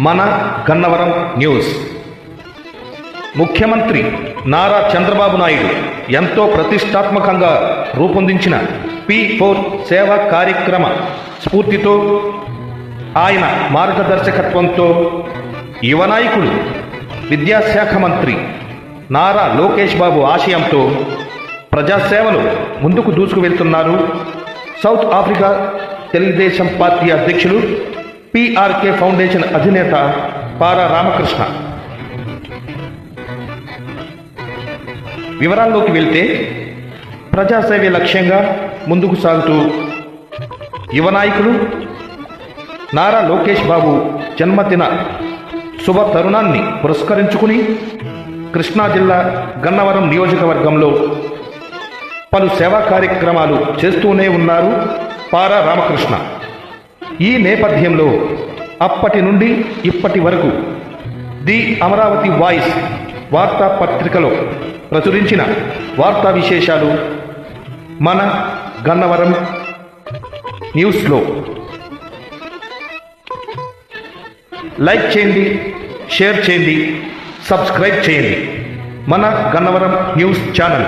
మన గన్నవరం న్యూస్. ముఖ్యమంత్రి నారా చంద్రబాబు నాయుడు ఎంతో ప్రతిష్టాత్మకంగా రూపొందించిన P4 సేవా కార్యక్రమ స్ఫూర్తితో, ఆయన మార్గదర్శకత్వంతో యువ నాయకుడు విద్యాశాఖ మంత్రి నారా లోకేష్ బాబు ఆశయంతో ప్రజాసేవలో ముందుకు దూసుకువెళ్తున్నారు సౌత్ ఆఫ్రికా తెలుగుదేశం పార్టీ అధ్యక్షులు, PRK ఫౌండేషన్ అధినేత పారా రామకృష్ణ. వివరాల్లోకి వెళ్తే, ప్రజాసేవే లక్ష్యంగా ముందుకు సాగుతూ యువ నాయకుడు నారా లోకేష్ బాబు జన్మదిన శుభ తరుణాన్ని పురస్కరించుకుని కృష్ణా జిల్లా గన్నవరం నియోజకవర్గంలో పలు సేవా కార్యక్రమాలు చేస్తూనే ఉన్నారు పారా రామకృష్ణ. ఈ నేపథ్యంలో అప్పటి నుండి ఇప్పటి వరకు ది అమరావతి వాయిస్ వార్తాపత్రికలో ప్రచురించిన వార్తా విశేషాలు మన గన్నవరం న్యూస్లో. లైక్ చేయండి, షేర్ చేయండి, సబ్స్క్రైబ్ చేయండి మన గన్నవరం న్యూస్ ఛానల్.